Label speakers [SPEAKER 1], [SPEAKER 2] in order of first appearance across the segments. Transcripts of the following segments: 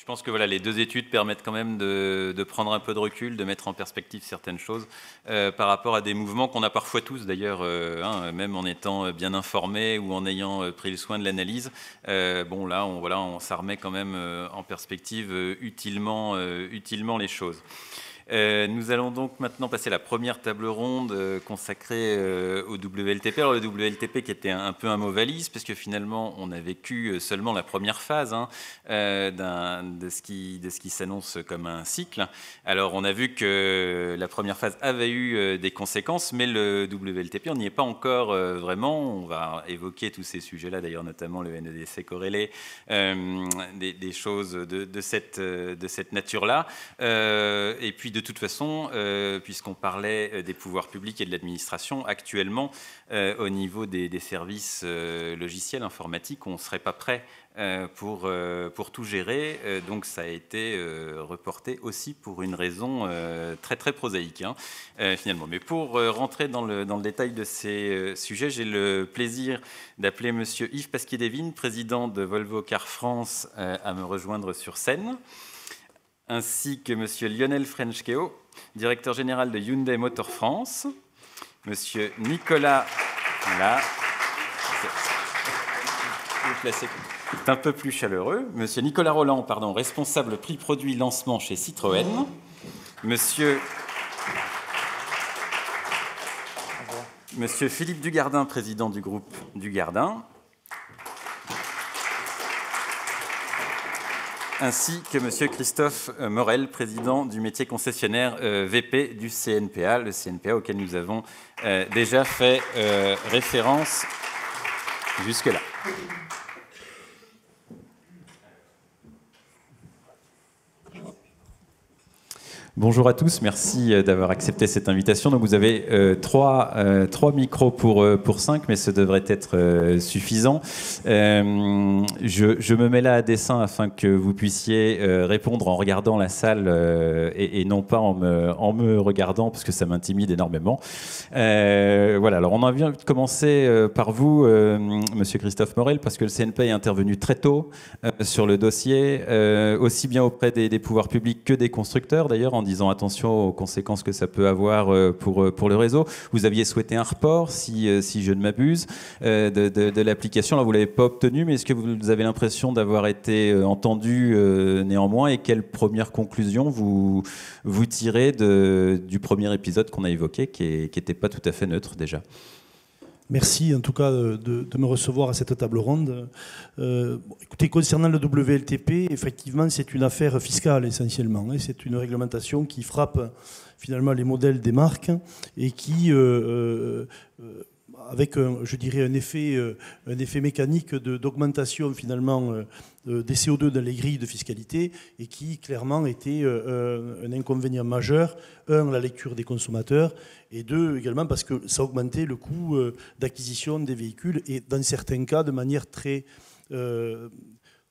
[SPEAKER 1] Je pense que voilà, les deux études permettent quand même de prendre un peu de recul, de mettre en perspective certaines choses par rapport à des mouvements qu'on a parfois tous d'ailleurs, même en étant bien informés ou en ayant pris le soin de l'analyse. Bon là, ça remet quand même en perspective utilement les choses. Nous allons donc maintenant passer à la première table ronde consacrée au WLTP. Alors le WLTP qui était un peu un mot valise, parce que finalement on a vécu seulement la première phase de ce qui s'annonce comme un cycle. Alors on a vu que la première phase avait eu des conséquences, mais le WLTP, on n'y est pas encore vraiment. On va évoquer tous ces sujets-là, d'ailleurs notamment le NEDC corrélé, des choses de cette nature-là. Et puis de toute façon, puisqu'on parlait des pouvoirs publics et de l'administration, actuellement, au niveau des services logiciels informatiques, on ne serait pas prêt pour tout gérer. Donc ça a été reporté aussi pour une raison très très prosaïque, finalement. Mais pour rentrer dans le détail de ces sujets, j'ai le plaisir d'appeler Monsieur Yves Pasquier-Devine, président de Volvo Car France, à me rejoindre sur scène, ainsi que Monsieur Lionel Frenchkeo, directeur général de Hyundai Motor France, Monsieur Nicolas, là, c'est un peu plus chaleureux, Monsieur Nicolas Roland, responsable prix produit lancement chez Citroën, Monsieur Philippe Dugardin, président du groupe Dugardin, ainsi que Monsieur Christophe Morel, président du métier concessionnaire VP du CNPA, le CNPA auquel nous avons déjà fait référence jusque-là. Bonjour à tous, merci d'avoir accepté cette invitation. Donc vous avez trois micros pour 5, mais ce devrait être suffisant. Je me mets là à dessein afin que vous puissiez répondre en regardant la salle et non pas en me regardant, parce que ça m'intimide énormément. Voilà, alors on a envie de commencer par vous, Monsieur Christophe Morel, parce que le CNPA est intervenu très tôt sur le dossier, aussi bien auprès des pouvoirs publics que des constructeurs, d'ailleurs, en disant attention aux conséquences que ça peut avoir pour le réseau. Vous aviez souhaité un report, si je ne m'abuse, de l'application. Là, vous ne l'avez pas obtenu, mais est-ce que vous avez l'impression d'avoir été entendu néanmoins, et quelles premières conclusions vous tirez du premier épisode qu'on a évoqué, qui n'était pas tout à fait neutre déjà?
[SPEAKER 2] Merci en tout cas de me recevoir à cette table ronde. Écoutez, concernant le WLTP, effectivement, c'est une affaire fiscale essentiellement. C'est une réglementation qui frappe finalement les modèles des marques et qui, avec, je dirais, un effet mécanique d'augmentation finalement des CO2 dans les grilles de fiscalité, et qui clairement était un inconvénient majeur. Un, la lecture des consommateurs, et deux, également parce que ça augmentait le coût d'acquisition des véhicules, et dans certains cas de manière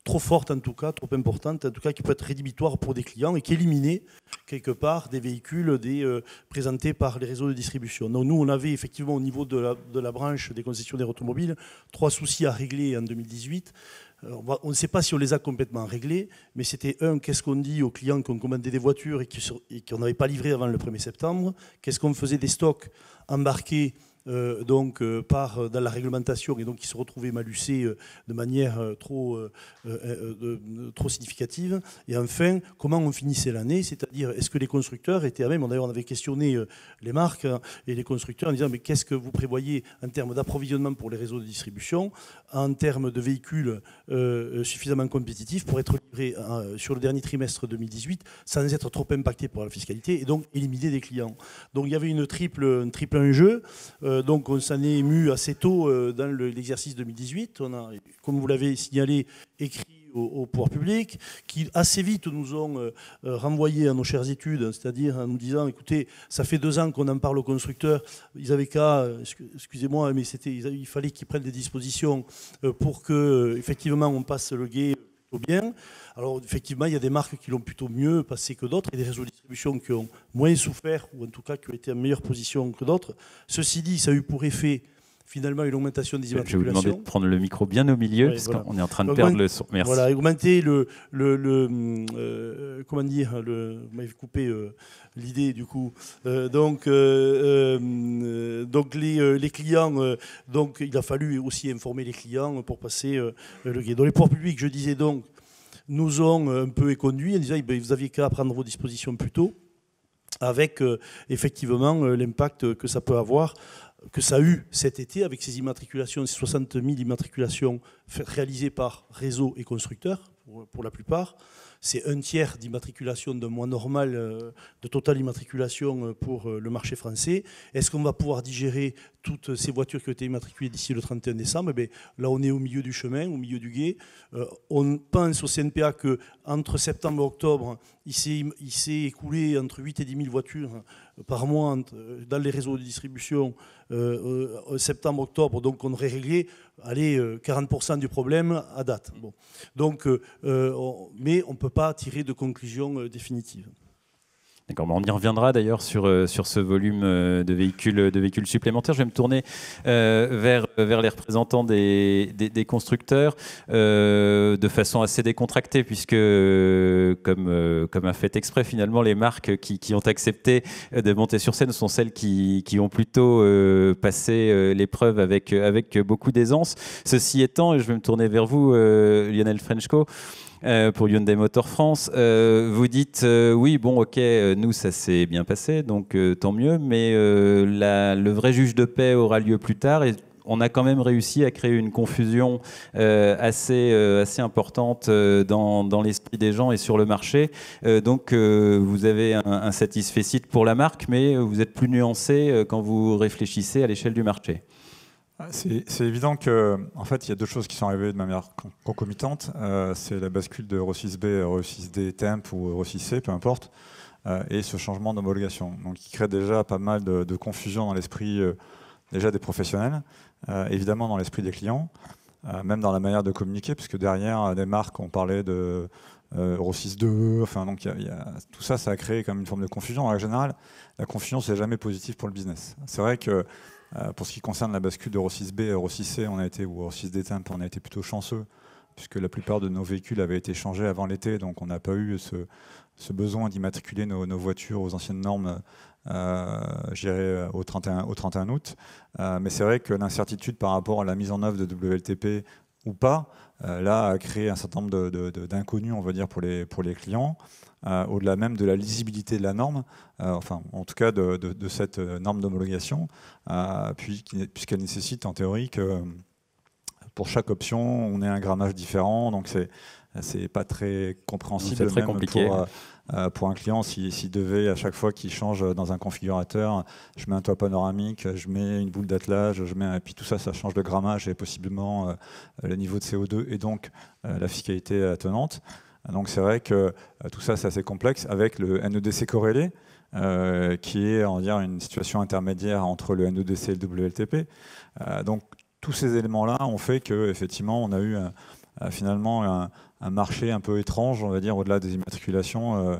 [SPEAKER 2] trop forte en tout cas, trop importante en tout cas, qui peut être rédhibitoire pour des clients et qui éliminait quelque part des véhicules présentés par les réseaux de distribution. Donc nous, on avait effectivement au niveau de la branche des concessionnaires automobiles 3 soucis à régler en 2018. Alors, on ne sait pas si on les a complètement réglés, mais c'était qu'est-ce qu'on dit aux clients qui ont commandé des voitures et qui n'avaient pas livré avant le 1er septembre? Qu'est-ce qu'on faisait des stocks embarqués dans la réglementation, et donc qui se retrouvaient malucés de manière trop significative? Et enfin, comment on finissait l'année, c'est-à-dire est-ce que les constructeurs étaient à même, d'ailleurs on avait questionné les marques et les constructeurs en disant mais qu'est-ce que vous prévoyez en termes d'approvisionnement pour les réseaux de distribution, en termes de véhicules suffisamment compétitifs pour être livrés sur le dernier trimestre 2018 sans être trop impactés par la fiscalité, et donc éliminer des clients. Donc il y avait un triple enjeu. Donc on s'en est ému assez tôt dans l'exercice 2018. On a, comme vous l'avez signalé, écrit au pouvoir public, qui assez vite nous ont renvoyé à nos chères études, c'est-à-dire en nous disant, écoutez, ça fait 2 ans qu'on en parle aux constructeurs, ils avaient qu'à, excusez-moi, mais il fallait qu'ils prennent des dispositions pour que effectivement on passe le gué plutôt bien. Alors effectivement, il y a des marques qui l'ont plutôt mieux passé que d'autres, et des réseaux de distribution qui ont moins souffert, ou en tout cas qui ont été en meilleure position que d'autres. Ceci dit, ça a eu pour effet finalement une augmentation des
[SPEAKER 1] Je vais vous
[SPEAKER 2] immatriculations.
[SPEAKER 1] demander de prendre le micro bien au milieu, parce qu'on est en train de perdre le son. Merci.
[SPEAKER 2] Voilà, augmenter comment dire, vous m'avez coupé l'idée du coup. Donc les clients, donc il a fallu aussi informer les clients pour passer le guet. Dans les pouvoirs publics, je disais donc, nous ont un peu éconduits en disant vous aviez qu'à prendre vos dispositions plus tôt, avec effectivement l'impact que ça peut avoir, que ça a eu cet été avec ces immatriculations, ces 60 000 immatriculations réalisées par réseau et constructeurs, pour la plupart. C'est un tiers d'immatriculation d'un mois normal, de totale immatriculation pour le marché français. Est-ce qu'on va pouvoir digérer toutes ces voitures qui ont été immatriculées d'ici le 31 décembre? Eh bien, là, on est au milieu du chemin, au milieu du gué. On pense au CNPA qu'entre septembre et octobre, il s'est écoulé entre 8 et 10 000 voitures par mois dans les réseaux de distribution septembre-octobre. Donc, on aurait réglé 40% du problème à date. Bon. Donc, mais on ne peut pas tirer de conclusion définitive.
[SPEAKER 1] D'accord, on y reviendra d'ailleurs sur ce volume de véhicules supplémentaires. Je vais me tourner vers les représentants des constructeurs de façon assez décontractée, puisque comme a fait exprès finalement, les marques qui ont accepté de monter sur scène sont celles qui ont plutôt passé l'épreuve avec beaucoup d'aisance. Ceci étant, et je vais me tourner vers vous, Lionel Frenchko, pour Hyundai Motor France, vous dites oui, bon, ok, nous ça s'est bien passé, donc tant mieux, mais le vrai juge de paix aura lieu plus tard, et on a quand même réussi à créer une confusion assez importante dans l'esprit des gens et sur le marché. Donc vous avez un satisfecit pour la marque, mais vous êtes plus nuancé quand vous réfléchissez à l'échelle du marché.
[SPEAKER 3] C'est évident que, en fait, il y a deux choses qui sont arrivées de manière concomitante. C'est la bascule de Euro 6B, Euro 6D Temp ou Euro 6C, peu importe, et ce changement d'homologation. Donc, il crée déjà pas mal de confusion dans l'esprit déjà des professionnels, évidemment dans l'esprit des clients, même dans la manière de communiquer, puisque derrière, des marques ont parlé de Euro 6.2, enfin, donc tout ça, ça a créé comme une forme de confusion. En général, la confusion, c'est jamais positif pour le business. C'est vrai que pour ce qui concerne la bascule d'Euro 6B, Euro 6C, ou Euro 6D Temp, on a été plutôt chanceux, puisque la plupart de nos véhicules avaient été changés avant l'été, donc on n'a pas eu ce besoin d'immatriculer nos voitures aux anciennes normes, au 31 août. Mais c'est vrai que l'incertitude par rapport à la mise en œuvre de WLTP ou pas, là, a créé un certain nombre d'inconnus, on va dire, pour les clients. Au-delà même de la lisibilité de la norme, enfin en tout cas de cette norme d'homologation, puisqu'elle nécessite en théorie que pour chaque option, on ait un grammage différent, donc c'est pas très compréhensible.
[SPEAKER 1] C'est très
[SPEAKER 3] même
[SPEAKER 1] compliqué.
[SPEAKER 3] Pour un client, s'il devait, à chaque fois qu'il change dans un configurateur, je mets un toit panoramique, je mets une boule d'attelage, et puis tout ça, ça change le grammage et possiblement le niveau de CO2 et donc la fiscalité attenante. Donc c'est vrai que tout ça, c'est assez complexe, avec le NEDC corrélé, qui est, on va dire, une situation intermédiaire entre le NEDC et le WLTP. Donc tous ces éléments-là ont fait qu'effectivement, on a eu finalement un marché un peu étrange, on va dire, au-delà des immatriculations,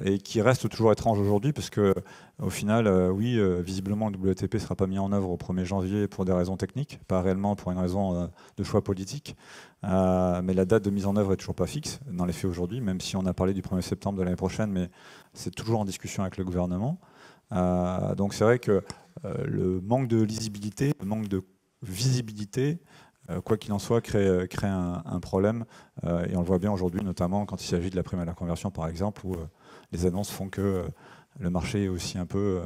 [SPEAKER 3] et qui reste toujours étrange aujourd'hui, parce que au final, oui, visiblement, le WLTP ne sera pas mis en œuvre au 1er janvier pour des raisons techniques, pas réellement pour une raison de choix politique. Mais la date de mise en œuvre est toujours pas fixe dans les faits aujourd'hui, même si on a parlé du 1er septembre de l'année prochaine, mais c'est toujours en discussion avec le gouvernement. Donc c'est vrai que le manque de lisibilité, le manque de visibilité, quoi qu'il en soit, crée un problème. Et on le voit bien aujourd'hui, notamment quand il s'agit de la prime à la conversion, par exemple, où les annonces font que le marché est aussi un peu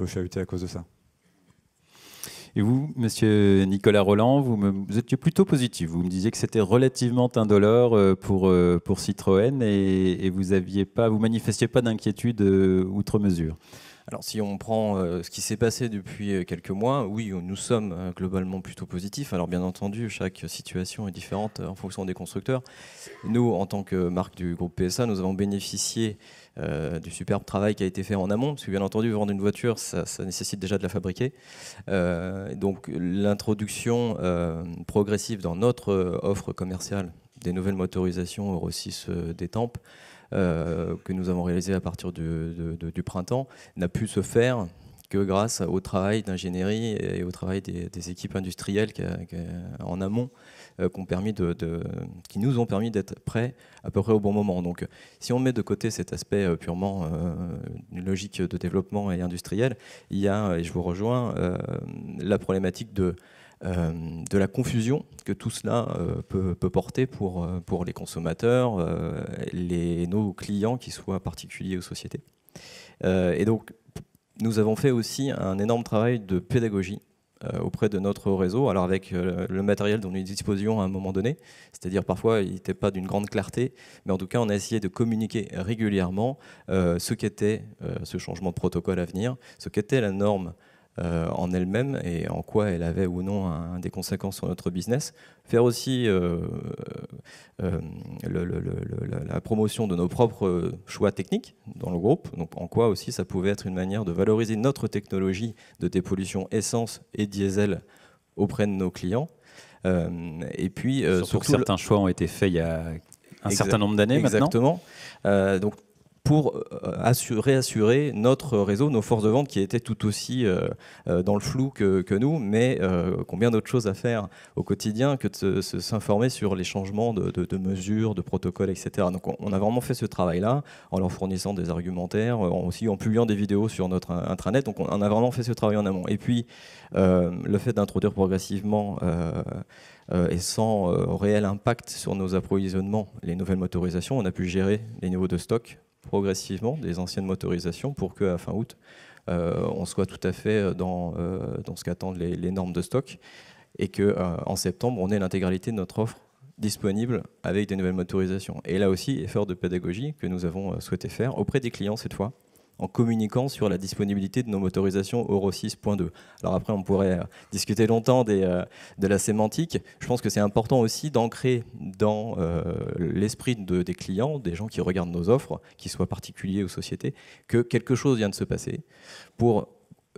[SPEAKER 3] chahuté à cause de ça.
[SPEAKER 1] Et vous, monsieur Nicolas Rolland, vous étiez plutôt positif. Vous me disiez que c'était relativement indolore pour Citroën et vous manifestiez pas d'inquiétude outre mesure.
[SPEAKER 4] Alors si on prend ce qui s'est passé depuis quelques mois, oui, nous sommes globalement plutôt positifs. Alors bien entendu, chaque situation est différente en fonction des constructeurs. Nous, en tant que marque du groupe PSA, nous avons bénéficié du superbe travail qui a été fait en amont, parce que bien entendu, vendre une voiture, ça nécessite déjà de la fabriquer. Donc l'introduction progressive dans notre offre commerciale des nouvelles motorisations Euro 6 des Tempes, que nous avons réalisé à partir du printemps, n'a pu se faire que grâce au travail d'ingénierie et au travail des équipes industrielles en amont qui nous ont permis d'être prêts à peu près au bon moment. Donc si on met de côté cet aspect purement une logique de développement et industriel, il y a, et je vous rejoins, la problématique de la confusion que tout cela peut porter pour les consommateurs, nos clients, qu'ils soient particuliers ou sociétés. Et donc, nous avons fait aussi un énorme travail de pédagogie auprès de notre réseau, alors avec le matériel dont nous disposions à un moment donné, c'est-à-dire parfois il n'était pas d'une grande clarté, mais en tout cas on a essayé de communiquer régulièrement ce qu'était ce changement de protocole à venir, ce qu'était la norme en elle-même et en quoi elle avait ou non des conséquences sur notre business. Faire aussi la promotion de nos propres choix techniques dans le groupe, donc en quoi aussi ça pouvait être une manière de valoriser notre technologie de dépollution essence et diesel auprès de nos clients. Et puis,
[SPEAKER 1] surtout certains choix ont été faits il y a un certain nombre d'années maintenant.
[SPEAKER 4] Exactement. Donc, pour réassurer notre réseau, nos forces de vente qui étaient tout aussi dans le flou que nous, mais combien d'autres choses à faire au quotidien que de s'informer sur les changements de mesures, de protocoles, etc. Donc on a vraiment fait ce travail-là en leur fournissant des argumentaires, aussi en publiant des vidéos sur notre intranet. Donc on a vraiment fait ce travail en amont. Et puis le fait d'introduire progressivement et sans réel impact sur nos approvisionnements les nouvelles motorisations, on a pu gérer les niveaux de stock progressivement des anciennes motorisations pour qu'à fin août, on soit tout à fait dans ce qu'attendent les normes de stock et qu'en septembre, on ait l'intégralité de notre offre disponible avec des nouvelles motorisations. Et là aussi, effort de pédagogie que nous avons souhaité faire auprès des clients cette fois, en communiquant sur la disponibilité de nos motorisations Euro 6.2. Alors après, on pourrait discuter longtemps de la sémantique. Je pense que c'est important aussi d'ancrer dans l'esprit des clients, des gens qui regardent nos offres, qu'ils soient particuliers ou sociétés, que quelque chose vient de se passer pour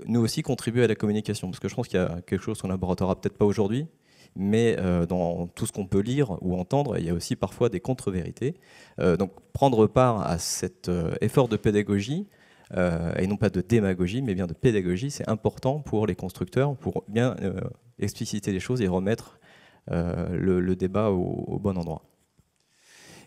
[SPEAKER 4] nous aussi contribuer à la communication. Parce que je pense qu'il y a quelque chose qu'on n'abordera peut-être pas aujourd'hui, mais dans tout ce qu'on peut lire ou entendre, il y a aussi parfois des contre-vérités. Donc prendre part à cet effort de pédagogie, et non pas de démagogie, mais bien de pédagogie, c'est important pour les constructeurs, pour bien expliciter les choses et remettre le débat au bon endroit.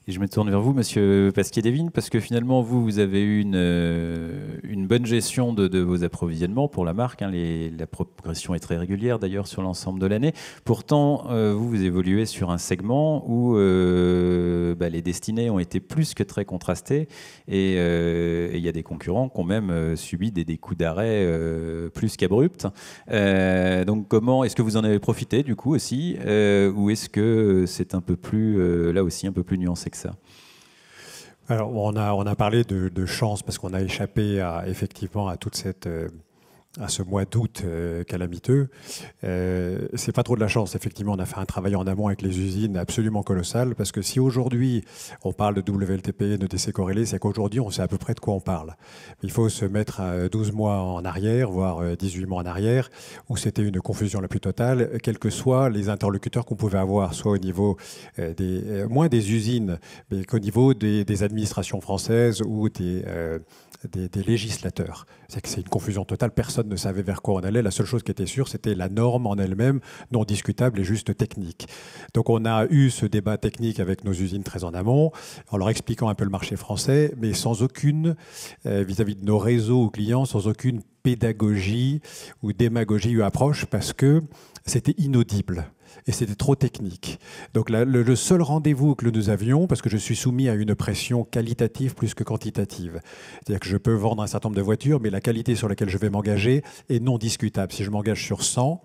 [SPEAKER 1] Et je me tourne vers vous, Monsieur Pasquier-Devine, parce que finalement, vous avez eu une bonne gestion de vos approvisionnements pour la marque. La progression est très régulière, d'ailleurs, sur l'ensemble de l'année. Pourtant, vous évoluez sur un segment où les destinées ont été plus que très contrastées. Et il y a des concurrents qui ont même subi des coups d'arrêt plus qu'abrupts. Donc, comment est-ce que vous en avez profité, du coup, aussi ou est-ce que c'est un peu plus, là aussi, un peu plus nuancé que ça?
[SPEAKER 5] Alors, on a parlé de chance parce qu'on a échappé effectivement à toute cette à ce mois d'août calamiteux. C'est pas trop de la chance. Effectivement, on a fait un travail en amont avec les usines absolument colossal, parce que si aujourd'hui on parle de WLTP, de décès corrélés, c'est qu'aujourd'hui on sait à peu près de quoi on parle. Il faut se mettre à 12 mois en arrière, voire 18 mois en arrière, où c'était une confusion la plus totale, quels que soient les interlocuteurs qu'on pouvait avoir, soit au niveau moins des usines, mais qu'au niveau des administrations françaises ou des législateurs. C'est une confusion totale, personne ne savait vers quoi on allait, la seule chose qui était sûre, c'était la norme en elle-même, non discutable et juste technique. Donc on a eu ce débat technique avec nos usines très en amont, en leur expliquant un peu le marché français, mais sans aucune, vis-à-vis de nos réseaux ou clients, sans aucune pédagogie ou démagogie ou approche, parce que c'était inaudible. Et c'était trop technique. Donc le seul rendez-vous que nous avions, parce que je suis soumis à une pression qualitative plus que quantitative, c'est-à-dire que je peux vendre un certain nombre de voitures, mais la qualité sur laquelle je vais m'engager est non discutable. Si je m'engage sur 100,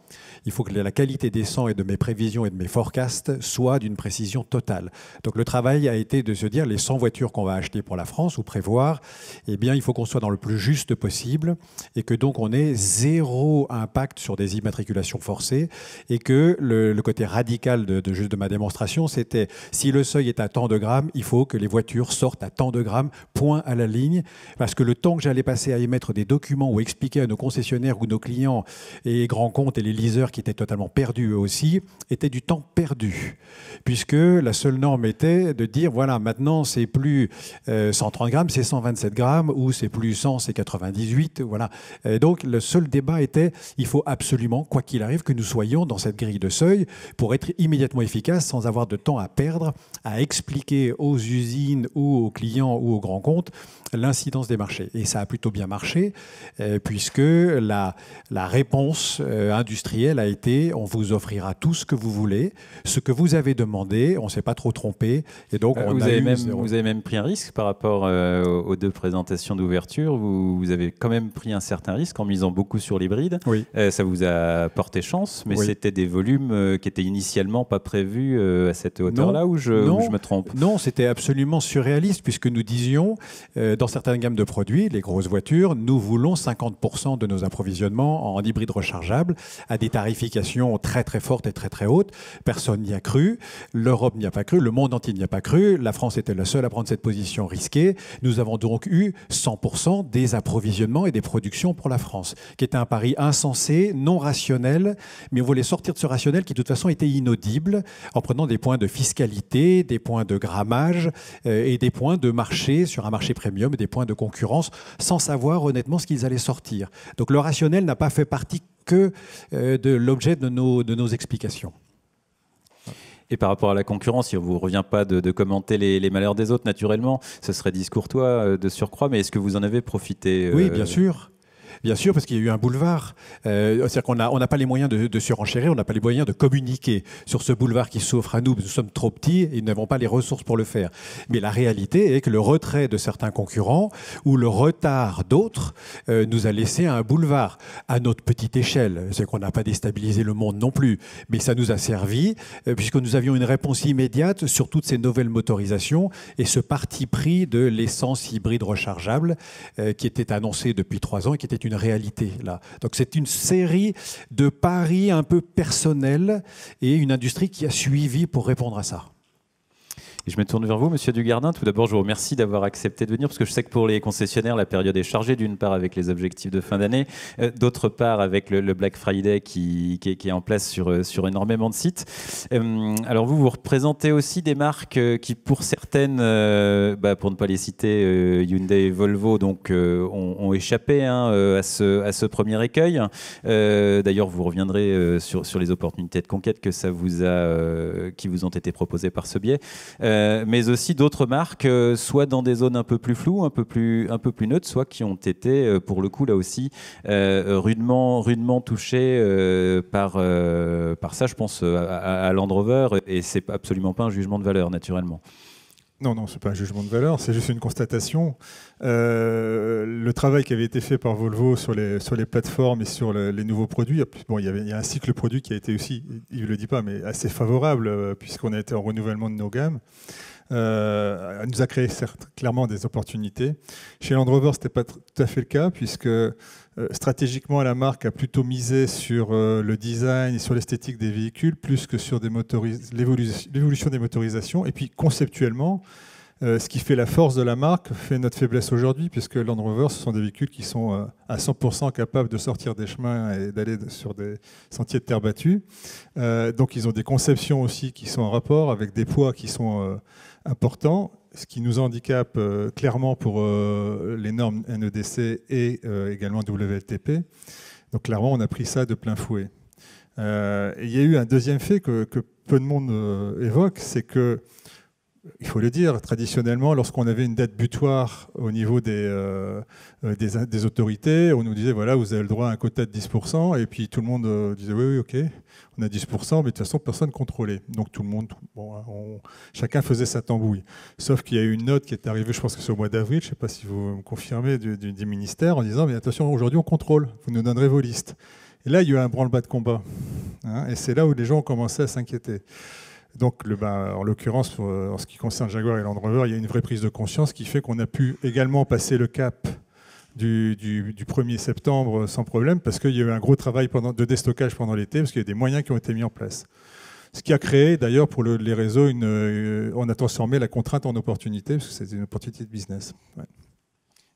[SPEAKER 5] il faut que la qualité des 100 et de mes prévisions et de mes forecasts soit d'une précision totale. Donc le travail a été de se dire, les 100 voitures qu'on va acheter pour la France ou prévoir, eh bien, il faut qu'on soit dans le plus juste possible et que donc on ait zéro impact sur des immatriculations forcées et que le côté radical juste de ma démonstration, c'était si le seuil est à tant de grammes, il faut que les voitures sortent à tant de grammes, point à la ligne, parce que le temps que j'allais passer à émettre des documents ou expliquer à nos concessionnaires ou nos clients et grands comptes et les leasers qui étaient totalement perdus eux aussi, était du temps perdu. Puisque la seule norme était de dire, voilà, maintenant c'est plus 130 grammes, c'est 127 grammes, ou c'est plus 100, c'est 98, voilà. Et donc le seul débat était, il faut absolument, quoi qu'il arrive, que nous soyons dans cette grille de seuil pour être immédiatement efficace sans avoir de temps à perdre, à expliquer aux usines ou aux clients ou aux grands comptes l'incidence des marchés. Et ça a plutôt bien marché, puisque la réponse industrielle a été, on vous offrira tout ce que vous voulez, ce que vous avez demandé, on ne s'est pas trop trompé, et donc
[SPEAKER 1] vous avez même pris un risque par rapport aux deux présentations d'ouverture. Vous avez quand même pris un certain risque en misant beaucoup sur l'hybride.
[SPEAKER 5] Oui.
[SPEAKER 1] Ça vous a porté chance, mais
[SPEAKER 5] oui.
[SPEAKER 1] C'était des volumes qui étaient initialement pas prévus à cette hauteur-là, ou je me trompe?
[SPEAKER 5] Non, c'était absolument surréaliste, puisque nous disions, dans certaines gammes de produits, les grosses voitures, nous voulons 50% de nos approvisionnements en hybride rechargeable à des tarifications très très fortes et très très hautes. Personne n'y a cru, l'Europe n'y a pas cru, le monde entier n'y a pas cru, la France était la seule à prendre cette position risquée. Nous avons donc eu 100% des approvisionnements et des productions pour la France, qui était un pari insensé, non rationnel, mais on voulait sortir de ce rationnel qui de toute façon était inaudible, en prenant des points de fiscalité, des points de grammage et des points de marché sur un marché premium, des points de concurrence, sans savoir honnêtement ce qu'ils allaient sortir. Donc le rationnel n'a pas fait partie que de l'objet de nos explications.
[SPEAKER 1] Et par rapport à la concurrence, il ne vous revient pas de commenter les malheurs des autres, naturellement. Ce serait discourtois de surcroît, mais est-ce que vous en avez profité
[SPEAKER 5] Oui, bien sûr. Bien sûr, parce qu'il y a eu un boulevard. C'est-à-dire qu'on n'a pas les moyens de surenchérir, on n'a pas les moyens de communiquer sur ce boulevard qui s'offre à nous. Nous sommes trop petits et nous n'avons pas les ressources pour le faire. Mais la réalité est que le retrait de certains concurrents ou le retard d'autres nous a laissé un boulevard à notre petite échelle. C'est qu'on n'a pas déstabilisé le monde non plus, mais ça nous a servi puisque nous avions une réponse immédiate sur toutes ces nouvelles motorisations et ce parti pris de l'essence hybride rechargeable qui était annoncé depuis 3 ans et qui était une réalité là. Donc c'est une série de paris un peu personnels et une industrie qui a suivi pour répondre à ça.
[SPEAKER 1] Et je me tourne vers vous, Monsieur Dugardin. Tout d'abord, je vous remercie d'avoir accepté de venir, parce que je sais que pour les concessionnaires, la période est chargée, d'une part avec les objectifs de fin d'année, d'autre part avec le Black Friday qui est en place sur énormément de sites. Alors vous représentez aussi des marques qui, pour certaines, pour ne pas les citer, Hyundai et Volvo, donc, ont échappé à ce premier écueil. D'ailleurs, vous reviendrez sur les opportunités de conquête qui vous ont été proposées par ce biais. Mais aussi d'autres marques, soit dans des zones un peu plus floues, un peu plus neutres, soit qui ont été, pour le coup, là aussi, rudement touchées par ça. Je pense à Land Rover, et c'est absolument pas un jugement de valeur, naturellement.
[SPEAKER 6] Non, c'est pas un jugement de valeur, c'est juste une constatation. Le travail qui avait été fait par Volvo sur les plateformes et sur les nouveaux produits, il y a un cycle produit qui a été aussi, il ne le dit pas, mais assez favorable, puisqu'on a été en renouvellement de nos gammes. Nous a créé clairement des opportunités. Chez Land Rover, ce n'était pas tout à fait le cas, puisque stratégiquement, la marque a plutôt misé sur le design et sur l'esthétique des véhicules, plus que sur l'évolution des motorisations. Et puis conceptuellement, ce qui fait la force de la marque fait notre faiblesse aujourd'hui, puisque Land Rover, ce sont des véhicules qui sont à 100% capables de sortir des chemins et d'aller sur des sentiers de terre battue. Donc ils ont des conceptions aussi qui sont en rapport avec des poids qui sont importants, ce qui nous handicape clairement pour les normes NEDC et également WLTP. Donc clairement, on a pris ça de plein fouet. Il y a eu un deuxième fait que peu de monde évoque, c'est que, il faut le dire, traditionnellement, lorsqu'on avait une date butoir au niveau des autorités, on nous disait, voilà, vous avez le droit à un quota de 10%, et puis tout le monde disait, oui, ok, on a 10%, mais de toute façon, personne ne contrôlait. Donc tout le monde, chacun faisait sa tambouille. Sauf qu'il y a eu une note qui est arrivée, je pense que c'est au mois d'avril, je ne sais pas si vous me confirmez, du ministère, en disant, mais attention, aujourd'hui on contrôle, vous nous donnerez vos listes. Et là, il y a eu un branle-bas de combat. Et c'est là où les gens ont commencé à s'inquiéter. Donc, en l'occurrence, en ce qui concerne Jaguar et Land Rover, il y a une vraie prise de conscience qui fait qu'on a pu également passer le cap du 1er septembre sans problème, parce qu'il y a eu un gros travail de déstockage pendant l'été, parce qu'il y a des moyens qui ont été mis en place. Ce qui a créé d'ailleurs pour les réseaux, on a transformé la contrainte en opportunité, parce que c'était une opportunité de business. Ouais.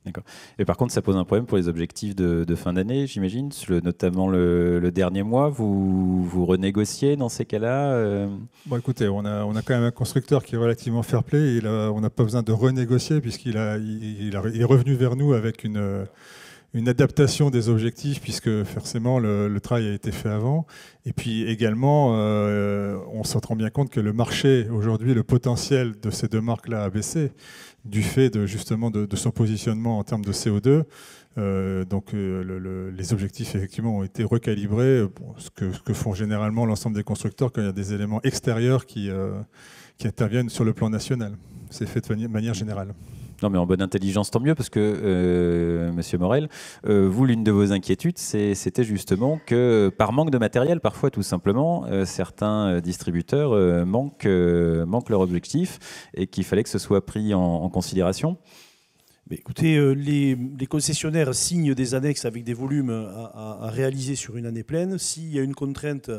[SPEAKER 1] D'accord. Et par contre, ça pose un problème pour les objectifs de fin d'année, j'imagine, notamment le dernier mois. Vous renégociez dans ces cas-là
[SPEAKER 6] Bon, écoutez, on a quand même un constructeur qui est relativement fair-play. On n'a pas besoin de renégocier puisqu'il est revenu vers nous avec une adaptation des objectifs, puisque forcément le travail a été fait avant. Et puis également, on se rend bien compte que le marché, aujourd'hui, le potentiel de ces deux marques-là a baissé du fait justement de son positionnement en termes de CO2. Donc les objectifs effectivement ont été recalibrés, ce que font généralement l'ensemble des constructeurs quand il y a des éléments extérieurs qui interviennent sur le plan national. C'est fait de manière générale.
[SPEAKER 1] Non, mais en bonne intelligence, tant mieux, parce que, Monsieur Morel, vous, l'une de vos inquiétudes, c'était justement que, par manque de matériel, parfois tout simplement, certains distributeurs manquent leur objectif et qu'il fallait que ce soit pris en considération.
[SPEAKER 2] Mais écoutez, les concessionnaires signent des annexes avec des volumes à réaliser sur une année pleine. S'il y a une contrainte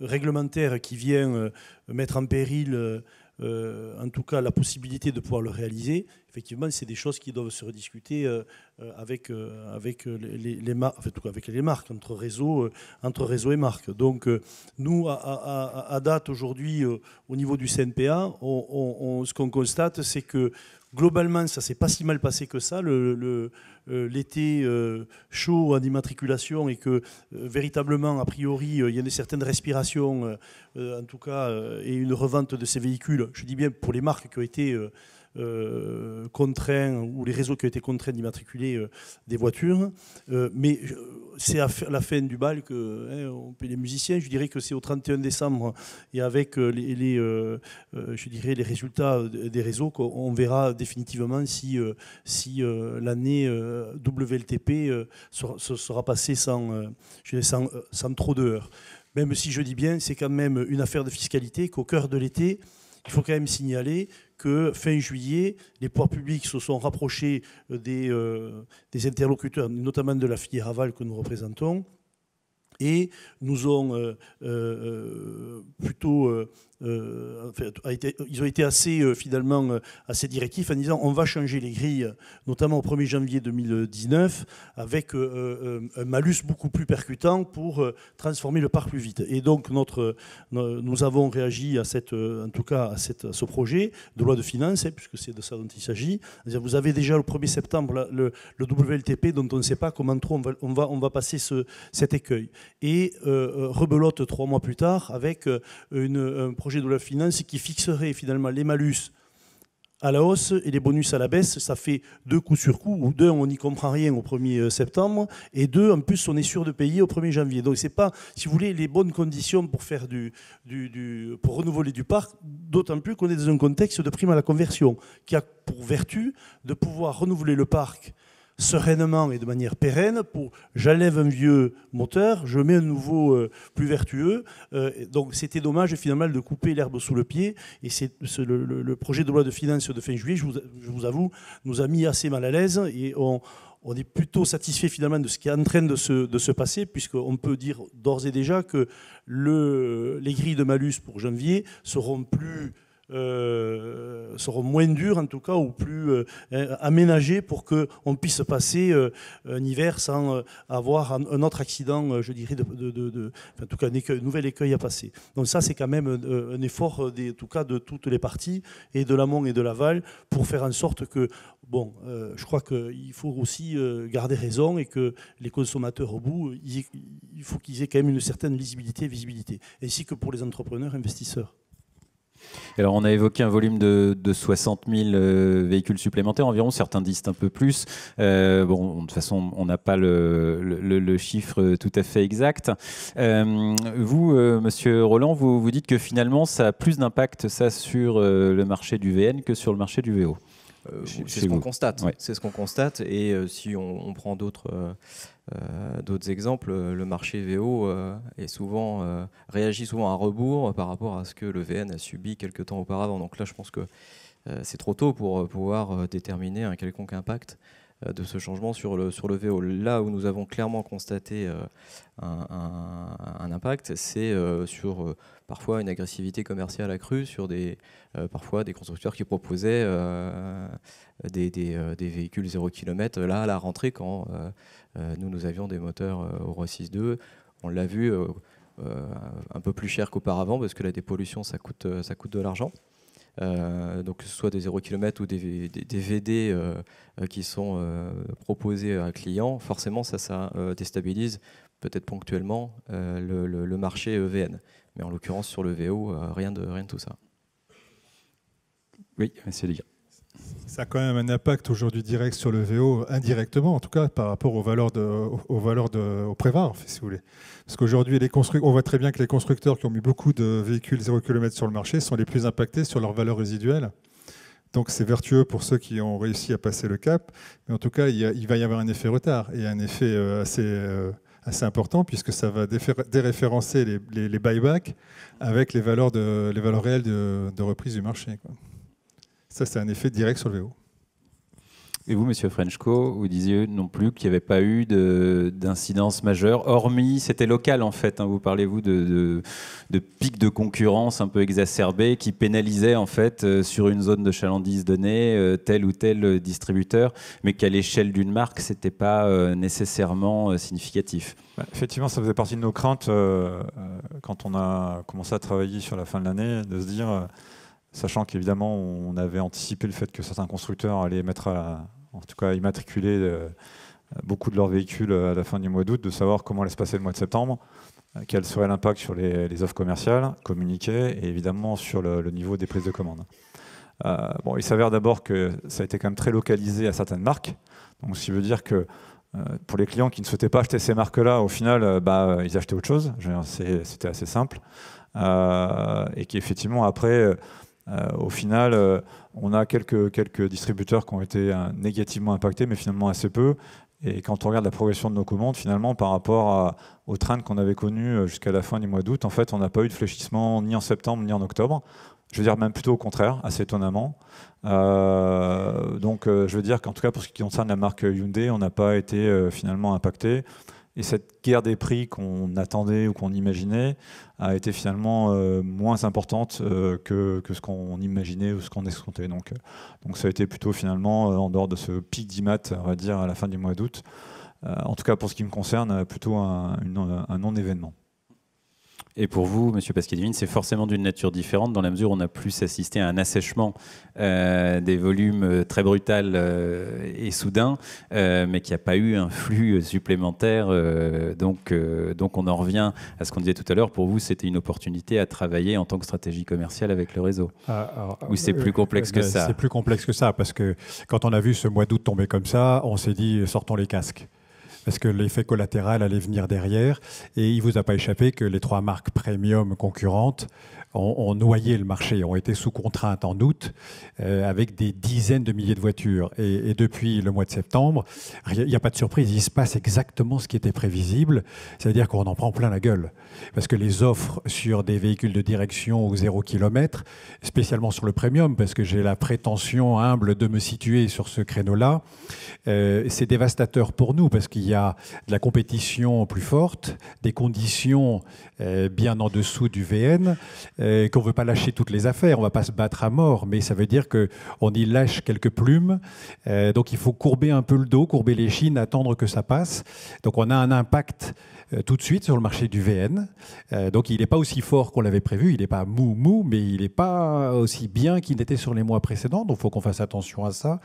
[SPEAKER 2] réglementaire qui vient mettre en péril en tout cas la possibilité de pouvoir le réaliser, effectivement, c'est des choses qui doivent se rediscuter avec les marques, en tout cas avec les marques, entre réseau et marques. Donc nous, à date aujourd'hui, au niveau du CNPA, ce qu'on constate, c'est que globalement, ça ne s'est pas si mal passé que ça, l'été chaud en immatriculation, et que véritablement, a priori, il y a une certaine respiration, en tout cas, et une revente de ces véhicules, je dis bien pour les marques qui ont été contraints, ou les réseaux qui ont été contraints d'immatriculer des voitures. Mais c'est à la fin du bal que on paie les musiciens. Je dirais que c'est au 31 décembre, et avec je dirais les résultats des réseaux, qu'on verra définitivement si l'année WLTP sera passée sans trop de heurts. Même si je dis bien, c'est quand même une affaire de fiscalité, qu'au cœur de l'été, il faut quand même signaler que fin juillet, les pouvoirs publics se sont rapprochés des interlocuteurs, notamment de la filière aval que nous représentons, et nous ont plutôt... ils ont été assez, finalement, assez directifs en disant on va changer les grilles, notamment au 1er janvier 2019, avec un malus beaucoup plus percutant pour transformer le parc plus vite. Et donc nous avons réagi à ce projet de loi de finances, puisque c'est de ça dont il s'agit. Vous avez déjà le 1er septembre le WLTP dont on ne sait pas comment trop on va passer cet écueil. Et rebelote 3 mois plus tard avec un projet de loi de finances qui fixerait finalement les malus à la hausse et les bonus à la baisse. Ça fait 2 coups sur coup, ou 2, on n'y comprend rien au 1er septembre, et 2, en plus, on est sûr de payer au 1er janvier. Donc, ce n'est pas, si vous voulez, les bonnes conditions pour faire pour renouveler du parc, d'autant plus qu'on est dans un contexte de prime à la conversion, qui a pour vertu de pouvoir renouveler le parc sereinement et de manière pérenne. J'enlève un vieux moteur, je mets un nouveau plus vertueux. Donc c'était dommage finalement de couper l'herbe sous le pied. Et le projet de loi de finances de fin juillet, je vous avoue, nous a mis assez mal à l'aise, et on est plutôt satisfait finalement de ce qui est en train de se passer, puisqu'on peut dire d'ores et déjà que les grilles de malus pour janvier seront moins dures en tout cas, ou plus aménagées pour qu'on puisse passer un hiver sans avoir un autre accident, je dirais, en tout cas un nouvel écueil à passer. Donc ça, c'est quand même un effort en tout cas de toutes les parties, et de l'amont et de l'aval, pour faire en sorte que, je crois qu'il faut aussi garder raison, et que les consommateurs au bout, il faut qu'ils aient quand même une certaine lisibilité et visibilité, ainsi que pour les entrepreneurs investisseurs.
[SPEAKER 1] Alors, on a évoqué un volume de 60 000 véhicules supplémentaires environ, certains disent un peu plus. De toute façon, on n'a pas le chiffre tout à fait exact. Vous, Monsieur Roland, vous dites que finalement, ça a plus d'impact, ça, sur le marché du VN que sur le marché du VO.
[SPEAKER 4] C'est ce qu'on constate.
[SPEAKER 1] Ouais.
[SPEAKER 4] C'est ce qu'on constate. Et si on prend d'autres exemples, le marché VO réagit souvent à rebours par rapport à ce que le VN a subi quelques temps auparavant. Donc là, je pense que c'est trop tôt pour pouvoir déterminer un quelconque impact de ce changement sur le VO. Là où nous avons clairement constaté un impact, c'est sur parfois une agressivité commerciale accrue, sur parfois des constructeurs qui proposaient des véhicules 0 km là à la rentrée quand nous avions des moteurs Euro 6.2. On l'a vu un peu plus cher qu'auparavant parce que la dépollution ça coûte de l'argent. Donc que ce soit des 0 km ou des VD qui sont proposés à un client, forcément ça déstabilise peut-être ponctuellement le marché EVN. Mais en l'occurrence sur le VO, rien de tout ça.
[SPEAKER 3] Oui, c'est dire.
[SPEAKER 6] Ça a quand même un impact aujourd'hui direct sur le VO, indirectement en tout cas, par rapport aux valeurs au prévent, si vous voulez. Parce qu'aujourd'hui, on voit très bien que les constructeurs qui ont mis beaucoup de véhicules 0 km sur le marché sont les plus impactés sur leurs valeurs résiduelles. Donc c'est vertueux pour ceux qui ont réussi à passer le cap. Mais en tout cas, il va y avoir un effet retard et un effet assez important puisque ça va déréférencer les buybacks avec les valeurs réelles de reprise du marché, quoi. Ça, c'est un effet direct sur le VO.
[SPEAKER 1] Et vous, Monsieur Frenchko, vous disiez non plus qu'il n'y avait pas eu d'incidence majeure, hormis, c'était local en fait, hein, vous parlez-vous de pics de concurrence un peu exacerbés qui pénalisaient en fait sur une zone de chalandise donnée tel ou tel distributeur, mais qu'à l'échelle d'une marque, ce n'était pas nécessairement significatif.
[SPEAKER 3] Effectivement, ça faisait partie de nos craintes quand on a commencé à travailler sur la fin de l'année, de se dire... Sachant qu'évidemment, on avait anticipé le fait que certains constructeurs allaient en tout cas immatriculer beaucoup de leurs véhicules à la fin du mois d'août, de savoir comment allait se passer le mois de septembre, quel serait l'impact sur les offres commerciales communiquées et évidemment sur le niveau des prises de commande. Bon, il s'avère d'abord que ça a été quand même très localisé à certaines marques, donc ce qui veut dire que pour les clients qui ne souhaitaient pas acheter ces marques-là, au final, ils achetaient autre chose. C'était assez simple. Et qu'effectivement, après... au final, on a quelques distributeurs qui ont été négativement impactés, mais finalement assez peu. Et quand on regarde la progression de nos commandes, finalement, par rapport au trend qu'on avait connu jusqu'à la fin du mois d'août, en fait, on n'a pas eu de fléchissement ni en septembre ni en octobre. Je veux dire même plutôt au contraire, assez étonnamment. Donc, je veux dire qu'en tout cas, pour ce qui concerne la marque Hyundai, on n'a pas été finalement impacté. Et cette guerre des prix qu'on attendait ou qu'on imaginait a été finalement moins importante que ce qu'on imaginait ou ce qu'on escomptait. Donc ça a été plutôt finalement, en dehors de ce pic d'IMAT, on va dire, à la fin du mois d'août, en tout cas pour ce qui me concerne, plutôt un non-événement.
[SPEAKER 1] Et pour vous, Monsieur Pasquier-Divine, c'est forcément d'une nature différente dans la mesure où on a plus assisté à un assèchement des volumes très brutal et soudain, mais qu'il n'y a pas eu un flux supplémentaire. Donc on en revient à ce qu'on disait tout à l'heure. Pour vous, c'était une opportunité à travailler en tant que stratégie commerciale avec le réseau. Ou c'est plus complexe que ça?
[SPEAKER 5] C'est plus complexe que ça, parce que quand on a vu ce mois d'août tomber comme ça, on s'est dit sortons les casques. Parce que l'effet collatéral allait venir derrière. Et il ne vous a pas échappé que les 3 marques premium concurrentes ont noyé le marché, ont été sous contrainte en août, avec des dizaines de milliers de voitures. Et depuis le mois de septembre, il n'y a pas de surprise, il se passe exactement ce qui était prévisible, c'est-à-dire qu'on en prend plein la gueule. Parce que les offres sur des véhicules de direction au 0 km, spécialement sur le premium, parce que j'ai la prétention humble de me situer sur ce créneau-là, c'est dévastateur pour nous, parce qu'il y a de la compétition plus forte, des conditions bien en dessous du VN, qu'on ne veut pas lâcher toutes les affaires, on ne va pas se battre à mort, mais ça veut dire qu'on y lâche quelques plumes. Donc il faut courber un peu le dos, courber les chines, attendre que ça passe. Donc on a un impact tout de suite sur le marché du VN. Donc il n'est pas aussi fort qu'on l'avait prévu, il n'est pas mou, mais il n'est pas aussi bien qu'il n'était sur les mois précédents. Donc il faut qu'on fasse attention à ça.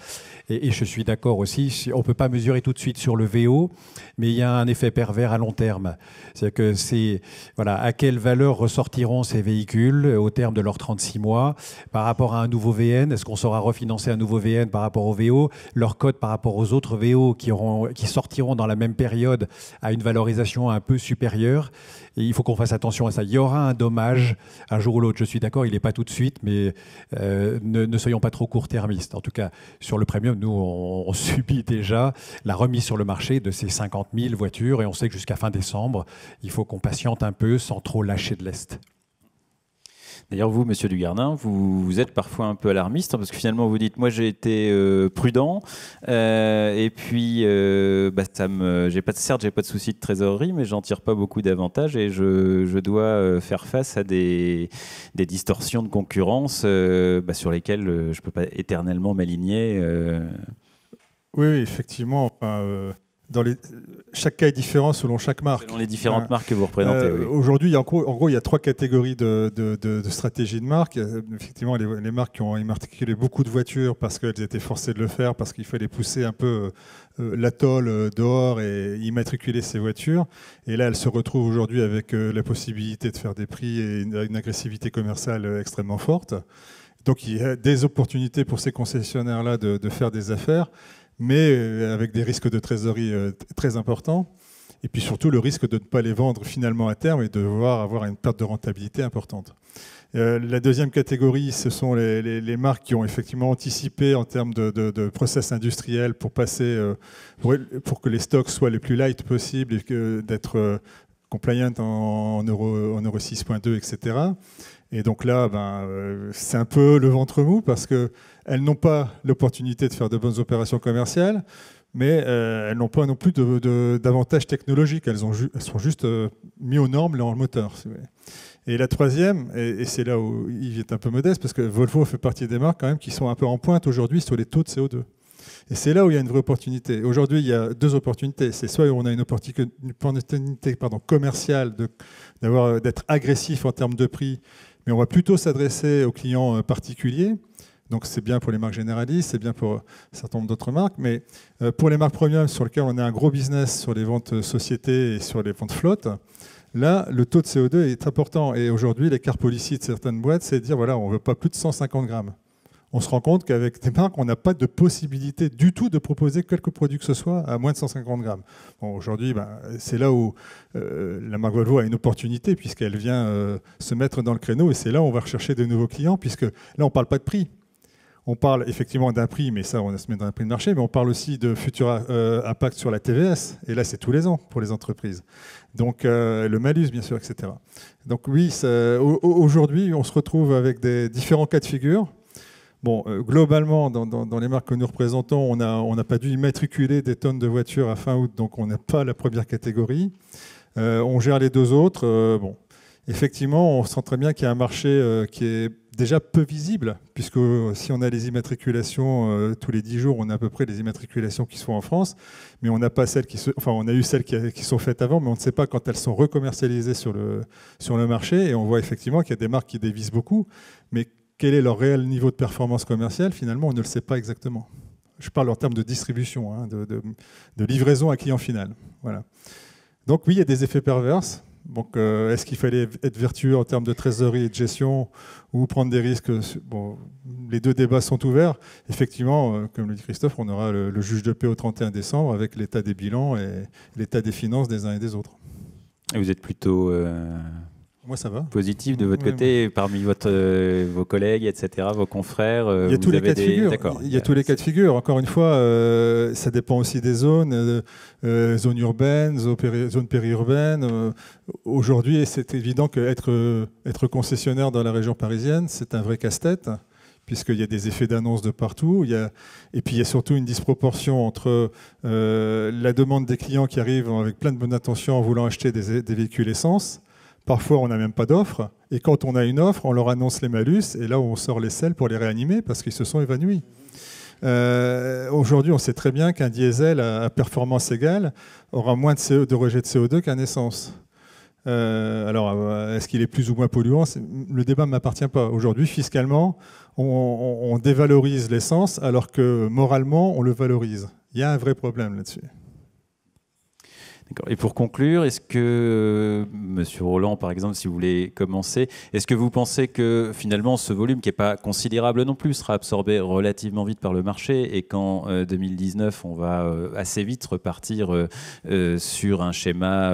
[SPEAKER 5] Et je suis d'accord aussi, on ne peut pas mesurer tout de suite sur le VO, mais il y a un effet pervers à long terme. C'est-à-dire que voilà, à quelle valeur ressortiront ces véhicules au terme de leurs 36 mois par rapport à un nouveau VN? Est-ce qu'on saura refinancer un nouveau VN par rapport au VO? Leur code par rapport aux autres VO qui sortiront dans la même période à une valorisation un peu supérieure. Et il faut qu'on fasse attention à ça. Il y aura un dommage un jour ou l'autre. Je suis d'accord, il n'est pas tout de suite, mais ne soyons pas trop court-termistes. En tout cas, sur le premium, nous, on subit déjà la remise sur le marché de ces 50 000 voitures et on sait que jusqu'à fin décembre, il faut qu'on patiente un peu sans trop lâcher de lest.
[SPEAKER 1] D'ailleurs, vous, Monsieur Dugardin, vous êtes parfois un peu alarmiste, parce que finalement, vous dites, moi, j'ai été prudent, et puis, certes, j'ai pas de souci de trésorerie, mais j'en tire pas beaucoup d'avantages, et je dois faire face à des distorsions de concurrence sur lesquelles je peux pas éternellement m'aligner.
[SPEAKER 6] Oui, effectivement. Chaque cas est différent selon chaque marque.
[SPEAKER 1] Selon les différentes marques que vous représentez. Oui.
[SPEAKER 6] Aujourd'hui, en gros, il y a 3 catégories de stratégies de marque. Effectivement, les marques qui ont immatriculé beaucoup de voitures parce qu'elles étaient forcées de le faire, parce qu'il fallait pousser un peu l'atoll dehors et immatriculer ces voitures. Et là, elles se retrouvent aujourd'hui avec la possibilité de faire des prix et une agressivité commerciale extrêmement forte. Donc, il y a des opportunités pour ces concessionnaires-là de faire des affaires, mais avec des risques de trésorerie très importants. Et puis surtout, le risque de ne pas les vendre finalement à terme et de devoir avoir une perte de rentabilité importante. La deuxième catégorie, ce sont les marques qui ont effectivement anticipé en termes de process industriel pour pour que les stocks soient les plus light possibles et d'être compliant en Euro 6.2, etc. Et donc là, c'est un peu le ventre mou parce qu'elles n'ont pas l'opportunité de faire de bonnes opérations commerciales, mais elles n'ont pas non plus d'avantages technologiques. Elles sont juste mis aux normes leur moteur. Si vous voulez. Et la troisième, et c'est là où il est un peu modeste, parce que Volvo fait partie des marques quand même qui sont un peu en pointe aujourd'hui sur les taux de CO2. Et c'est là où il y a une vraie opportunité. Aujourd'hui, il y a 2 opportunités. C'est soit on a une opportunité commerciale d'être agressif en termes de prix, mais on va plutôt s'adresser aux clients particuliers. Donc c'est bien pour les marques généralistes, c'est bien pour un certain nombre d'autres marques, mais pour les marques premium sur lesquelles on a un gros business sur les ventes sociétés et sur les ventes flottes, là, le taux de CO2 est important. Et aujourd'hui, l'écart policy de certaines boîtes, c'est de dire, voilà, on ne veut pas plus de 150 grammes. On se rend compte qu'avec des marques, on n'a pas de possibilité du tout de proposer quelque produit que ce soit à moins de 150 grammes. Bon, aujourd'hui, c'est là où la marque Volvo a une opportunité, puisqu'elle vient se mettre dans le créneau, et c'est là où on va rechercher de nouveaux clients, puisque là, on ne parle pas de prix. On parle effectivement d'un prix, mais ça, on se met dans un prix de marché, mais on parle aussi de futur impact sur la TVS. Et là, c'est tous les ans pour les entreprises. Donc, le malus, bien sûr, etc. Donc oui, aujourd'hui, on se retrouve avec des différents cas de figure. Bon, globalement, dans les marques que nous représentons, on n'a pas dû immatriculer des tonnes de voitures à fin août, donc on n'est pas la première catégorie. On gère les 2 autres. Bon, effectivement, on sent très bien qu'il y a un marché qui est déjà peu visible, puisque si on a les immatriculations tous les 10 jours, on a à peu près les immatriculations qui se font en France, mais on n'a pas celles on a eu celles qui sont faites avant, mais on ne sait pas quand elles sont recommercialisées sur le marché, et on voit effectivement qu'il y a des marques qui dévisent beaucoup, mais quel est leur réel niveau de performance commerciale, finalement, on ne le sait pas exactement. Je parle en termes de distribution, de livraison à client final. Voilà. Donc oui, il y a des effets perverses. Donc, est-ce qu'il fallait être vertueux en termes de trésorerie et de gestion ou prendre des risques? Bon, les 2 débats sont ouverts. Effectivement, comme le dit Christophe, on aura le juge de paix au 31 décembre avec l'état des bilans et l'état des finances des uns et des autres.
[SPEAKER 1] Et vous êtes plutôt
[SPEAKER 6] Moi, ça va.
[SPEAKER 1] Positif de votre côté, parmi vos collègues, etc., vos confrères.
[SPEAKER 6] Il y a tous les cas de figure. Il y a tous les cas de figure. Encore une fois, ça dépend aussi des zones, zones urbaines, zones périurbaines. Aujourd'hui, c'est évident qu'être concessionnaire dans la région parisienne, c'est un vrai casse-tête, puisqu'il y a des effets d'annonce de partout. Et puis, il y a surtout une disproportion entre la demande des clients qui arrivent avec plein de bonnes intentions en voulant acheter des véhicules essence. Parfois, on n'a même pas d'offre. Et quand on a une offre, on leur annonce les malus. Et là, on sort les selles pour les réanimer parce qu'ils se sont évanouis. Aujourd'hui, on sait très bien qu'un diesel à performance égale aura moins de rejet de CO2 qu'un essence. Alors, est-ce qu'il est plus ou moins polluant? Le débat ne m'appartient pas. Aujourd'hui, fiscalement, on dévalorise l'essence alors que moralement, on le valorise. Il y a un vrai problème là-dessus.
[SPEAKER 1] Et pour conclure, est-ce que, Monsieur Roland, par exemple, si vous voulez commencer, est-ce que vous pensez que finalement ce volume, qui n'est pas considérable non plus, sera absorbé relativement vite par le marché et qu'en 2019, on va assez vite repartir sur un schéma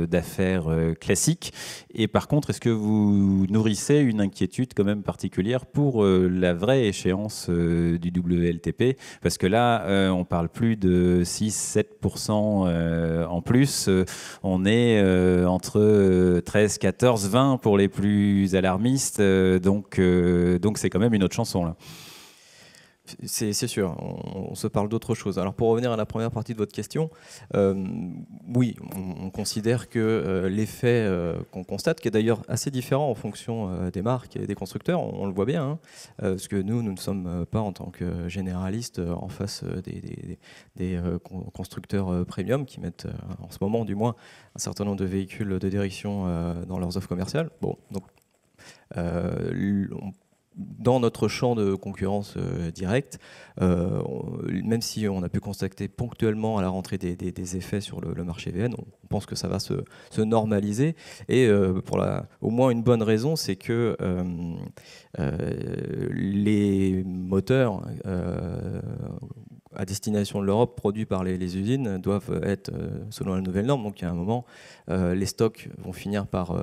[SPEAKER 1] d'affaires classique? Et par contre, est-ce que vous nourrissez une inquiétude quand même particulière pour la vraie échéance du WLTP? Parce que là, on ne parle plus de 6-7% en plus, on est entre 13, 14, 20 pour les plus alarmistes, donc c'est quand même une autre chanson là.
[SPEAKER 4] C'est sûr, on se parle d'autre chose. Alors pour revenir à la première partie de votre question, oui, on considère que l'effet qu'on constate, qui est d'ailleurs assez différent en fonction des marques et des constructeurs, on le voit bien, hein, parce que nous ne sommes pas en tant que généralistes en face des constructeurs premium qui mettent en ce moment du moins un certain nombre de véhicules de direction dans leurs offres commerciales. Bon, donc dans notre champ de concurrence directe, même si on a pu constater ponctuellement à la rentrée des effets sur le marché VN, on pense que ça va se normaliser. Et pour au moins une bonne raison, c'est que les moteurs à destination de l'Europe produits par les usines doivent être selon la nouvelle norme. Donc il y a un moment, les stocks vont finir par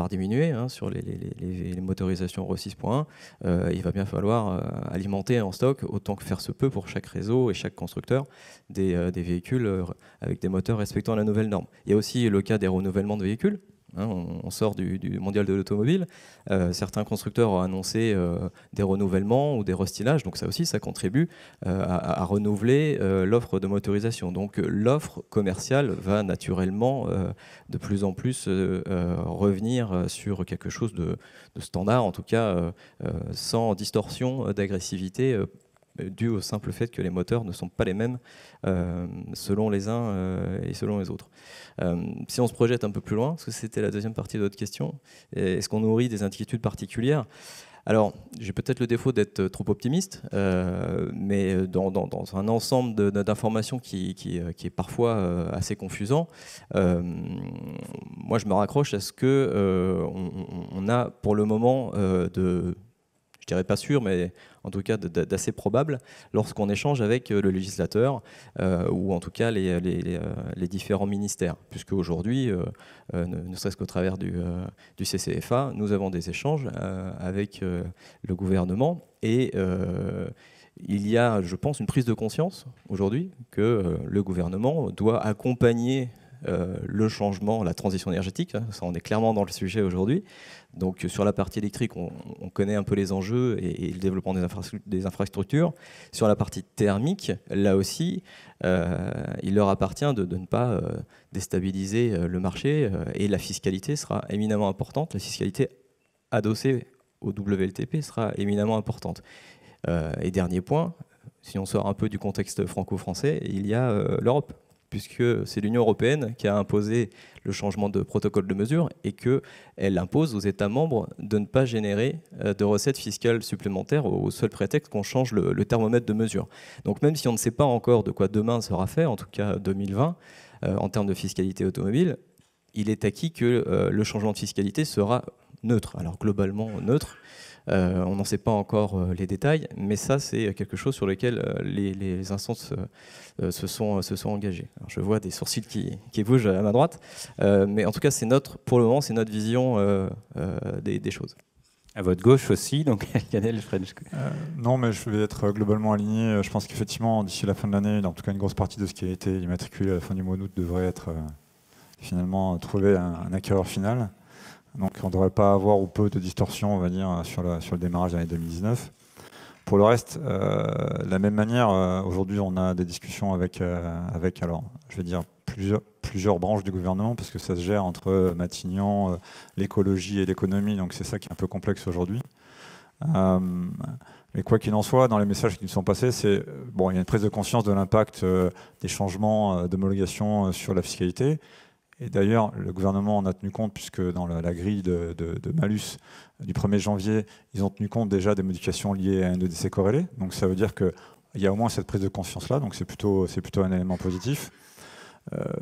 [SPEAKER 4] diminuer sur les motorisations Euro 6.1. Il va bien falloir alimenter en stock, autant que faire se peut pour chaque réseau et chaque constructeur, des véhicules avec des moteurs respectant la nouvelle norme. Il y a aussi le cas des renouvellements de véhicules. On sort du mondial de l'automobile. Certains constructeurs ont annoncé des renouvellements ou des restylages, donc ça aussi, ça contribue à renouveler l'offre de motorisation. Donc l'offre commerciale va naturellement de plus en plus revenir sur quelque chose de standard, en tout cas sans distorsion d'agressivité dû au simple fait que les moteurs ne sont pas les mêmes selon les uns et selon les autres. Si on se projette un peu plus loin, parce que c'était la deuxième partie de votre question, est-ce qu'on nourrit des inquiétudes particulières ? Alors, j'ai peut-être le défaut d'être trop optimiste, mais dans un ensemble d'informations qui est parfois assez confusant, moi je me raccroche à ce qu'on a pour le moment je dirais pas sûr, mais en tout cas d'assez probable, lorsqu'on échange avec le législateur ou en tout cas les différents ministères. Puisque aujourd'hui, ne serait-ce qu'au travers du CCFA, nous avons des échanges avec le gouvernement et il y a, je pense, une prise de conscience aujourd'hui que le gouvernement doit accompagner le changement, la transition énergétique, ça on est clairement dans le sujet aujourd'hui. Donc sur la partie électrique, on connaît un peu les enjeux et le développement des infrastructures. Sur la partie thermique, là aussi, il leur appartient de ne pas déstabiliser le marché et la fiscalité sera éminemment importante. La fiscalité adossée au WLTP sera éminemment importante. Et dernier point, si on sort un peu du contexte franco-français, il y a l'Europe, puisque c'est l'Union européenne qui a imposé le changement de protocole de mesure et qu'elle impose aux États membres de ne pas générer de recettes fiscales supplémentaires au seul prétexte qu'on change le thermomètre de mesure. Donc même si on ne sait pas encore de quoi demain sera fait, en tout cas 2020, en termes de fiscalité automobile, il est acquis que le changement de fiscalité sera neutre. Alors globalement neutre. On n'en sait pas encore les détails, mais ça, c'est quelque chose sur lequel les instances se sont engagées. Alors, je vois des sourcils qui bougent à ma droite, mais en tout cas, pour le moment, c'est notre vision des choses.
[SPEAKER 1] À votre gauche aussi, donc Lionel French.
[SPEAKER 3] Non, mais je vais être globalement aligné. Je pense qu'effectivement, d'ici la fin de l'année, en tout cas une grosse partie de ce qui a été immatriculé à la fin du mois d'août devrait être finalement trouver un acquéreur final. Donc on ne devrait pas avoir ou peu de distorsion, on va dire, sur le démarrage de l'année 2019. Pour le reste, de la même manière, aujourd'hui on a des discussions avec alors, je vais dire, plusieurs branches du gouvernement, parce que ça se gère entre Matignon, l'écologie et l'économie, donc c'est ça qui est un peu complexe aujourd'hui. Mais quoi qu'il en soit, dans les messages qui nous sont passés, il y a une prise de conscience de l'impact des changements d'homologation sur la fiscalité. Et d'ailleurs, le gouvernement en a tenu compte, puisque dans la grille de malus du 1er janvier, ils ont tenu compte déjà des modifications liées à un EDC corrélé. Donc ça veut dire qu'il y a au moins cette prise de conscience-là, donc c'est plutôt un élément positif.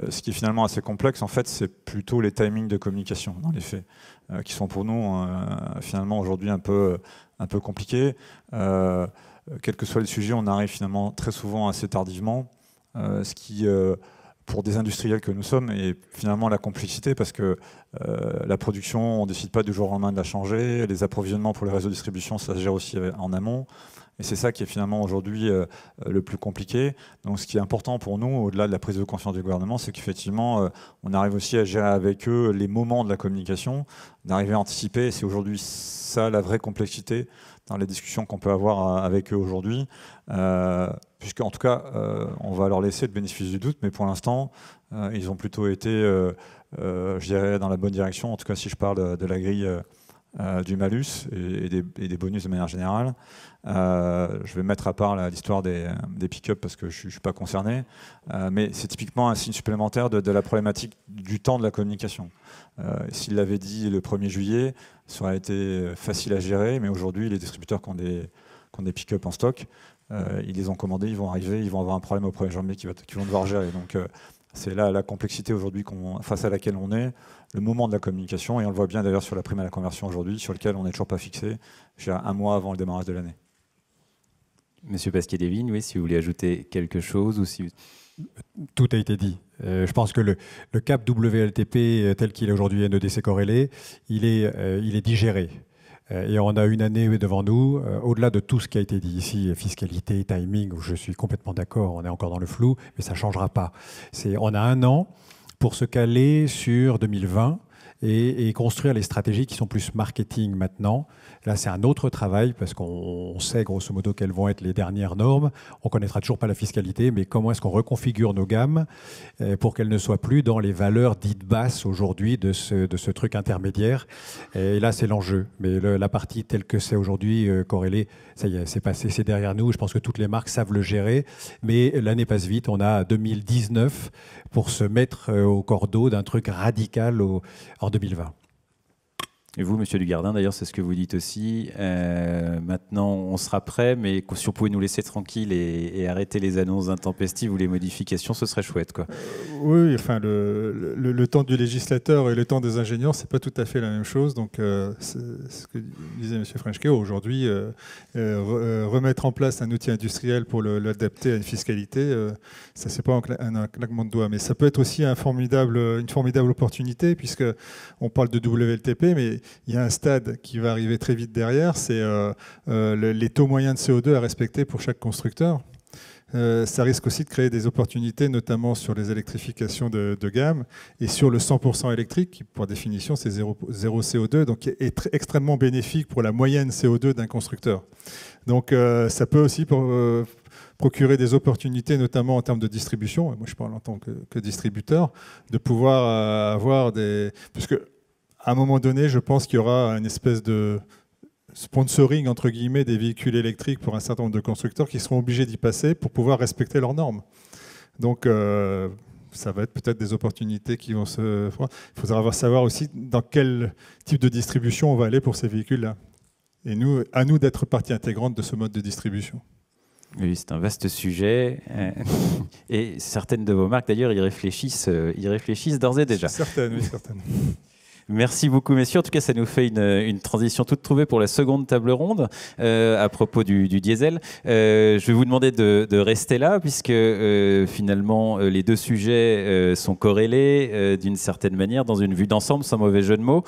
[SPEAKER 3] Ce qui est finalement assez complexe, en fait, c'est plutôt les timings de communication, dans les faits, qui sont pour nous finalement aujourd'hui un peu compliqués. Quels que soient les sujets, on arrive finalement très souvent assez tardivement, ce qui... pour des industriels que nous sommes, et finalement la complexité, parce que la production, on ne décide pas du jour au lendemain de la changer, les approvisionnements pour les réseaux de distribution, ça se gère aussi en amont, Et c'est ça qui est finalement aujourd'hui le plus compliqué. Donc ce qui est important pour nous, au-delà de la prise de conscience du gouvernement, c'est qu'effectivement, on arrive aussi à gérer avec eux les moments de la communication, d'arriver à anticiper. C'est aujourd'hui ça la vraie complexité dans les discussions qu'on peut avoir avec eux aujourd'hui. Puisque en tout cas, on va leur laisser le bénéfice du doute, mais pour l'instant, ils ont plutôt été, je dirais, dans la bonne direction. En tout cas, si je parle de la grille du malus et des bonus de manière générale. Je vais mettre à part l'histoire des pick-up parce que je ne suis pas concerné, mais c'est typiquement un signe supplémentaire de la problématique du temps de la communication. S'il l'avait dit le 1er juillet, ça aurait été facile à gérer, mais aujourd'hui, les distributeurs qui ont des pick-up en stock, ils les ont commandés, ils vont arriver, ils vont avoir un problème au 1er janvier qu'ils vont devoir gérer. Donc, c'est là la complexité aujourd'hui face à laquelle on est, le moment de la communication, et on le voit bien d'ailleurs sur la prime à la conversion aujourd'hui, sur lequel on n'est toujours pas fixé, un mois avant le démarrage de l'année.
[SPEAKER 1] Monsieur Pasquier-Devine, oui, si vous voulez ajouter quelque chose ou si...
[SPEAKER 5] Tout a été dit. Je pense que le cap WLTP tel qu'il est aujourd'hui NEDC corrélé, il est digéré. Et on a une année devant nous, au-delà de tout ce qui a été dit ici, fiscalité, timing, où je suis complètement d'accord, on est encore dans le flou, mais ça ne changera pas. On a un an pour se caler sur 2020 et construire les stratégies qui sont plus marketing maintenant. Là, c'est un autre travail parce qu'on sait grosso modo quelles vont être les dernières normes. On ne connaîtra toujours pas la fiscalité, mais comment est-ce qu'on reconfigure nos gammes pour qu'elles ne soient plus dans les valeurs dites basses aujourd'hui de ce truc intermédiaire. Et là, c'est l'enjeu. Mais la partie telle que c'est aujourd'hui corrélée, ça y est, c'est passé, c'est derrière nous. Je pense que toutes les marques savent le gérer. Mais l'année passe vite. On a 2019 pour se mettre au cordeau d'un truc radical en 2020.
[SPEAKER 1] Et vous, Monsieur Dugardin, d'ailleurs, c'est ce que vous dites aussi. Maintenant, on sera prêt, mais si on pouvait nous laisser tranquille et arrêter les annonces intempestives ou les modifications, ce serait chouette, quoi.
[SPEAKER 6] Oui, enfin, le temps du législateur et le temps des ingénieurs, c'est pas tout à fait la même chose. Donc, c'est ce que disait Monsieur Frenschke, aujourd'hui, remettre en place un outil industriel pour l'adapter à une fiscalité, ça c'est pas un claquement de doigts, mais ça peut être aussi une formidable opportunité, puisque on parle de WLTP, mais il y a un stade qui va arriver très vite derrière, c'est les taux moyens de CO2 à respecter pour chaque constructeur. Ça risque aussi de créer des opportunités, notamment sur les électrifications de gamme et sur le 100% électrique, qui par définition c'est zéro CO2, donc est extrêmement bénéfique pour la moyenne CO2 d'un constructeur. Donc ça peut aussi procurer des opportunités, notamment en termes de distribution. Moi je parle en tant que distributeur, de pouvoir avoir des... Parce que à un moment donné, je pense qu'il y aura une espèce de sponsoring, entre guillemets, des véhicules électriques pour un certain nombre de constructeurs qui seront obligés d'y passer pour pouvoir respecter leurs normes. Donc, ça va être peut-être des opportunités qui vont se... Il faudra savoir aussi dans quel type de distribution on va aller pour ces véhicules-là. Et à nous d'être partie intégrante de ce mode de distribution.
[SPEAKER 1] Oui, c'est un vaste sujet. Et certaines de vos marques, d'ailleurs, y réfléchissent d'ores et déjà.
[SPEAKER 6] Certaines, oui, certaines.
[SPEAKER 1] Merci beaucoup, messieurs. En tout cas, ça nous fait une transition toute trouvée pour la seconde table ronde à propos du diesel. Je vais vous demander de rester là, puisque finalement, les deux sujets sont corrélés d'une certaine manière, dans une vue d'ensemble, sans mauvais jeu de mots.